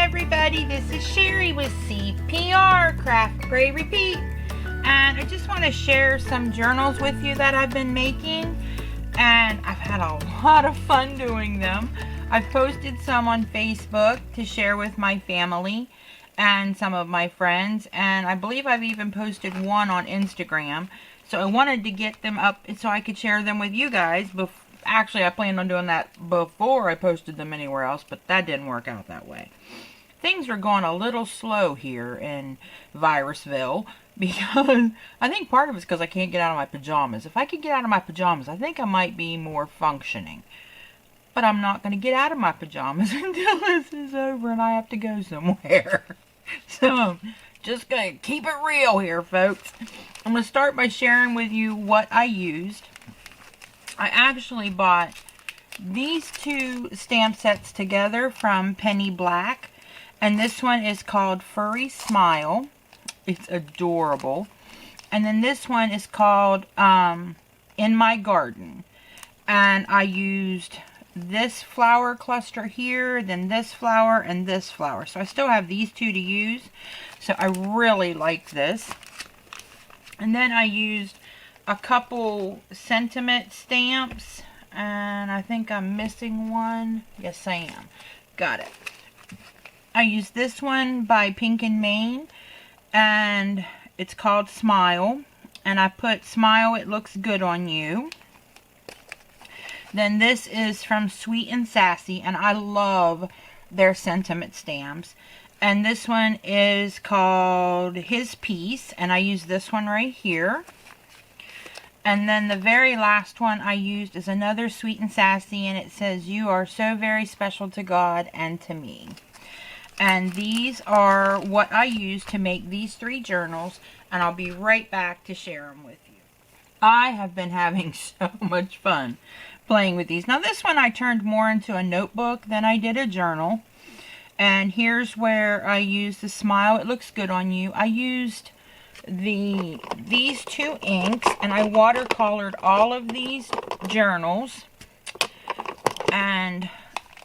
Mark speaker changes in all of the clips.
Speaker 1: everybody, this is Sherry with CPR, Craft, Pray, Repeat, and I just want to share some journals with you that I've been making, and I've had a lot of fun doing them. I've posted some on Facebook to share with my family and some of my friends, and I believe I've even posted one on Instagram, so I wanted to get them up so I could share them with you guys. Actually, I planned on doing that before I posted them anywhere else, but that didn't work out that way. Things are going a little slow here in Virusville because I think part of it's because I can't get out of my pajamas. If I could get out of my pajamas, I think I might be more functioning. But I'm not going to get out of my pajamas until this is over and I have to go somewhere. So, just going to keep it real here, folks. I'm going to start by sharing with you what I used. I actually bought these two stamp sets together from Penny Black. And this one is called Furry Smile. It's adorable. And then this one is called In My Garden. And I used this flower cluster here, then this flower, and this flower. So I still have these two to use. So I really like this. And then I used a couple sentiment stamps. And I think I'm missing one. Yes, I am. Got it. I used this one by Pink and Main, and it's called Smile, and I put Smile, It Looks Good on You. Then this is from Sweet and Sassy, and I love their sentiment stamps. And this one is called His Piece, and I used this one right here. And then the very last one I used is another Sweet and Sassy, and it says, You are so very special to God and to me. And these are what I use to make these three journals, and I'll be right back to share them with you. I have been having so much fun playing with these. Now this one I turned more into a notebook than I did a journal. And here's where I used the Smile, It Looks Good on You. I used these two inks, and I watercolored all of these journals. And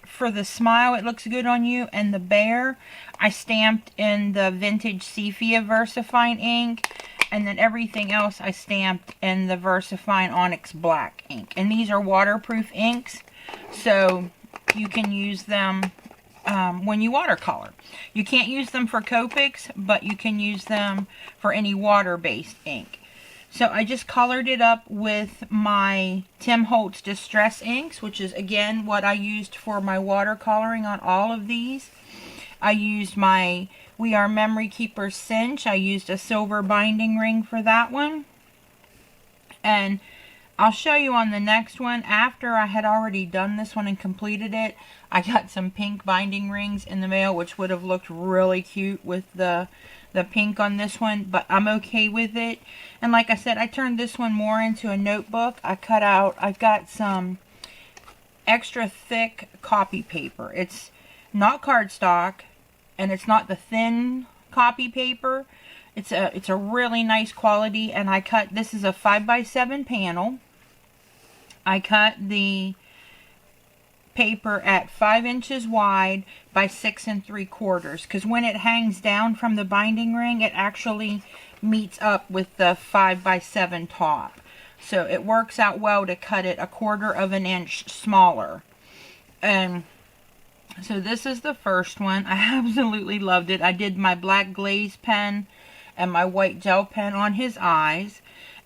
Speaker 1: for the Smile, It Looks Good on You, and the Bear, I stamped in the Vintage Sepia VersaFine ink, and then everything else I stamped in the VersaFine Onyx Black ink. And these are waterproof inks, so you can use them when you watercolor. You can't use them for Copics, but you can use them for any water-based ink. So I just colored it up with my Tim Holtz Distress inks, which is again what I used for my watercoloring on all of these. I used my We Are Memory Keepers cinch. I used a silver binding ring for that one. And I'll show you on the next one. After I had already done this one and completed it, I got some pink binding rings in the mail, which would have looked really cute with the pink on this one, but I'm okay with it. And like I said, I turned this one more into a notebook. I've got some extra thick copy paper. It's not cardstock, and it's not the thin copy paper. It's a really nice quality, and this is a 5x7 panel. I cut the paper at 5 inches wide by 6 3/4, because when it hangs down from the binding ring, it actually meets up with the 5x7 top. So it works out well to cut it 1/4 of an inch smaller. And so this is the first one. I absolutely loved it. I did my black glaze pen and my white gel pen on his eyes,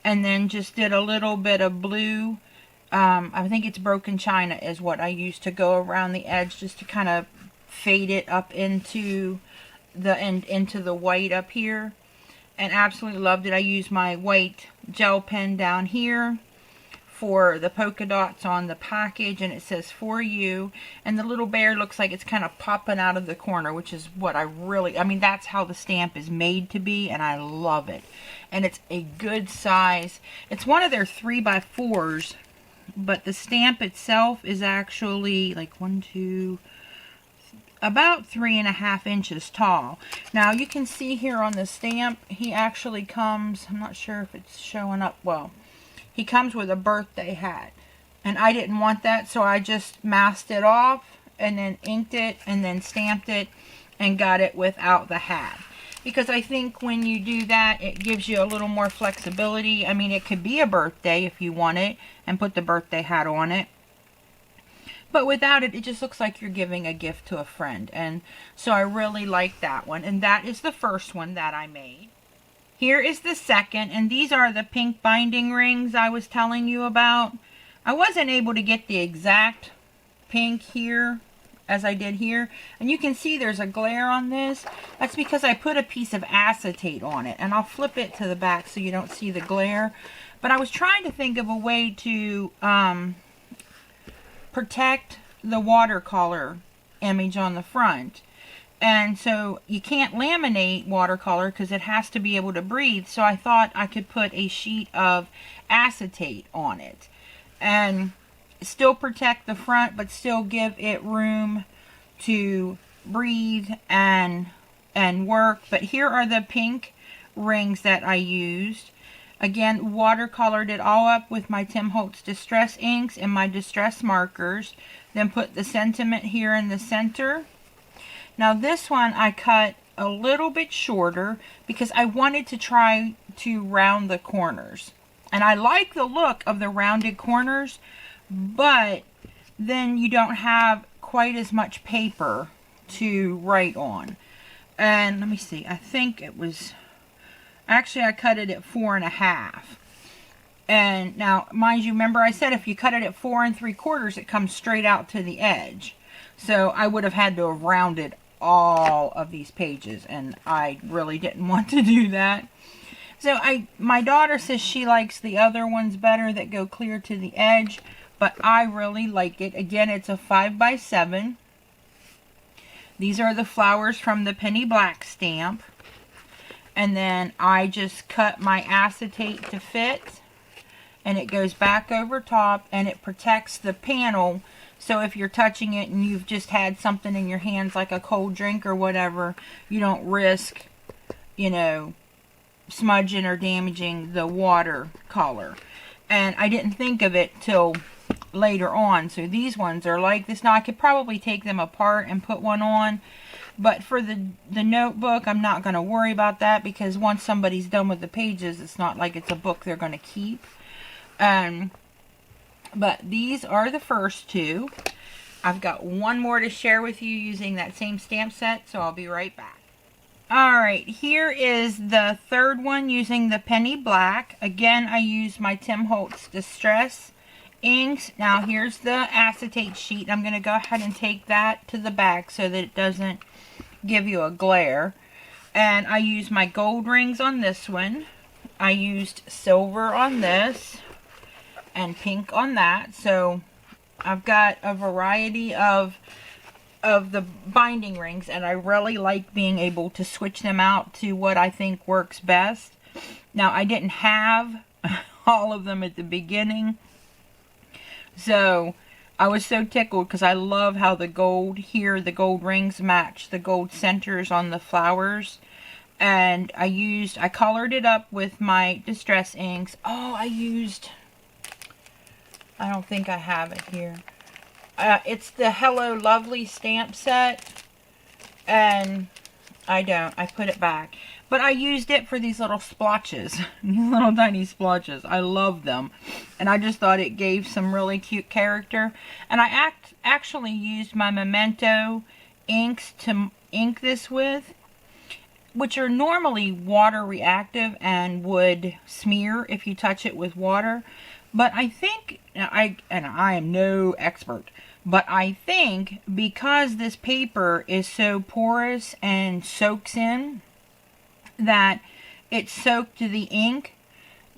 Speaker 1: and then just did a little bit of blue. I think it's Broken China is what I used to go around the edge, just to kind of fade it up into the white up here, and absolutely loved it. I used my white gel pen down here for the polka dots on the package, and it says For You, and the little bear looks like it's kind of popping out of the corner, which is what I mean, that's how the stamp is made to be, and I love it. And it's a good size. It's one of their 3x4s, but the stamp itself is actually like about 3.5 inches tall. Now you can see here on the stamp, he actually comes, I'm not sure if it's showing up well, he comes with a birthday hat, and I didn't want that, so I just masked it off and then inked it and then stamped it and got it without the hat. Because I think when you do that, it gives you a little more flexibility. I mean, it could be a birthday if you want it and put the birthday hat on it. But without it, it just looks like you're giving a gift to a friend. And so I really like that one. And that is the first one that I made. Here is the second. And these are the pink binding rings I was telling you about. I wasn't able to get the exact pink here as I did here. And you can see there's a glare on this. That's because I put a piece of acetate on it. And I'll flip it to the back so you don't see the glare. But I was trying to think of a way to protect the watercolor image on the front. And so you can't laminate watercolor because it has to be able to breathe. So I thought I could put a sheet of acetate on it and still protect the front, but still give it room to breathe and work. But here are the pink rings that I used. Again, watercolored it all up with my Tim Holtz Distress inks and my Distress markers. Then put the sentiment here in the center. Now this one I cut a little bit shorter because I wanted to try to round the corners. And I like the look of the rounded corners, but then you don't have quite as much paper to write on. And let me see, I think it was... Actually, I cut it at 4.5. And now, mind you, remember I said if you cut it at 4 3/4, it comes straight out to the edge. So I would have had to have rounded all of these pages, and I really didn't want to do that. So my daughter says she likes the other ones better that go clear to the edge, but I really like it. Again, it's a 5x7. These are the flowers from the Penny Black stamp. And then I just cut my acetate to fit, and it goes back over top, and it protects the panel. So if you're touching it and you've just had something in your hands like a cold drink or whatever, you don't risk, you know, smudging or damaging the watercolor. And I didn't think of it till later on. So these ones are like this. Now I could probably take them apart and put one on. But for the notebook, I'm not going to worry about that because once somebody's done with the pages, it's not like it's a book they're going to keep. But these are the first two. I've got one more to share with you using that same stamp set, so I'll be right back. Alright, here is the third one using the Penny Black. Again, I used my Tim Holtz Distress inks. Now here's the acetate sheet. I'm going to go ahead and take that to the back so that it doesn't give you a glare. And I used my gold rings on this one. I used silver on this and pink on that. So I've got a variety of the binding rings, and I really like being able to switch them out to what I think works best. Now I didn't have all of them at the beginning, so I was so tickled because I love how the gold here, the gold rings match the gold centers on the flowers. And I colored it up with my Distress inks. Oh, I don't think I have it here. It's the Hello Lovely stamp set. And I put it back. But I used it for these little splotches. These little tiny splotches. I love them. And I just thought it gave some really cute character. And I actually used my Memento inks to ink this with, which are normally water reactive and would smear if you touch it with water. But I think, I am no expert, but I think because this paper is so porous and soaks in, that it soaked the ink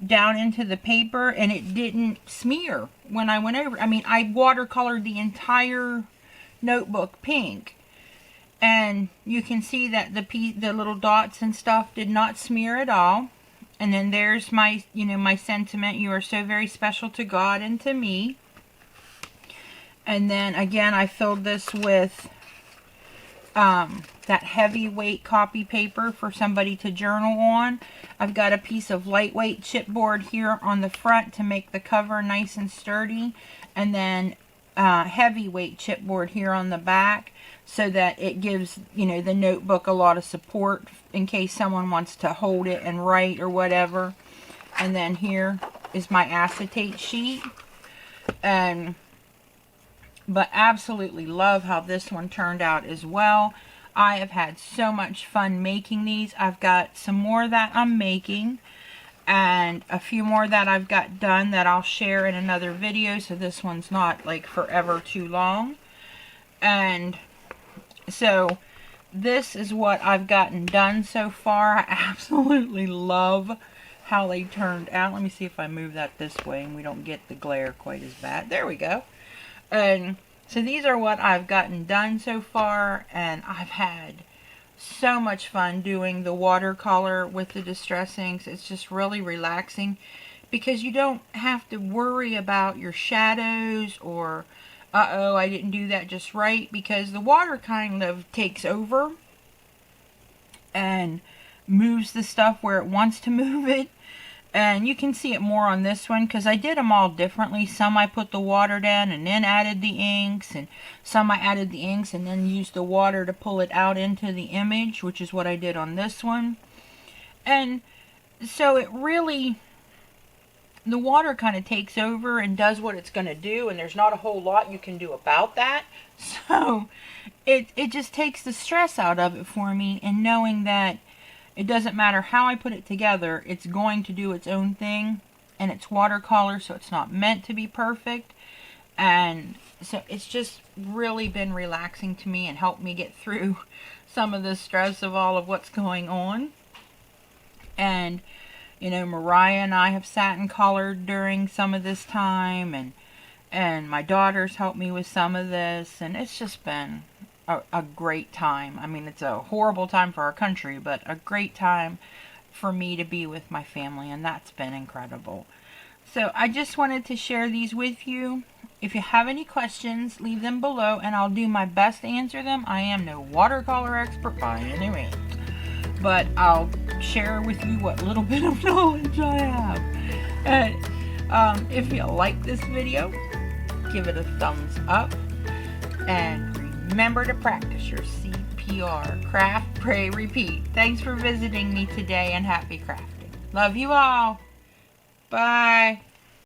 Speaker 1: down into the paper and it didn't smear when I went over. I mean, I watercolored the entire notebook pink, and you can see that the little dots and stuff did not smear at all. And then there's my, my sentiment, you are so very special to God and to me. And then again, I filled this with that heavyweight copy paper for somebody to journal on. I've got a piece of lightweight chipboard here on the front to make the cover nice and sturdy. And then heavyweight chipboard here on the back, so that it gives, you know, the notebook a lot of support in case someone wants to hold it and write or whatever. And then here is my acetate sheet. But absolutely love how this one turned out as well. I have had so much fun making these. I've got some more that I'm making, and a few more that I've got done that I'll share in another video, so this one's not like forever too long. And so this is what I've gotten done so far. I absolutely love how they turned out. Let me see if I move that this way and we don't get the glare quite as bad. There we go. And so these are what I've gotten done so far, and I've had so much fun doing the watercolor with the distress inks. It's just really relaxing because you don't have to worry about your shadows or uh-oh, I didn't do that just right, because the water kind of takes over and moves the stuff where it wants to move it. And you can see it more on this one because I did them all differently. Some I put the water down and then added the inks, and some I added the inks and then used the water to pull it out into the image, which is what I did on this one. And so it really, the water kind of takes over and does what it's going to do, and there's not a whole lot you can do about that. So it just takes the stress out of it for me, and knowing that it doesn't matter how I put it together, it's going to do its own thing, and it's watercolor, so it's not meant to be perfect. And so it's just really been relaxing to me and helped me get through some of the stress of all of what's going on. And you know, Mariah and I have sat and colored during some of this time, and my daughters helped me with some of this, and it's just been a great time. I mean, it's a horrible time for our country, but a great time for me to be with my family, and that's been incredible. So I just wanted to share these with you. If you have any questions, leave them below, and I'll do my best to answer them. I am no watercolor expert by any means, but I'll share with you what little bit of knowledge I have. And if you like this video, give it a thumbs up, and remember to practice your CPR. Craft, pray, repeat. Thanks for visiting me today, and happy crafting. Love you all. Bye.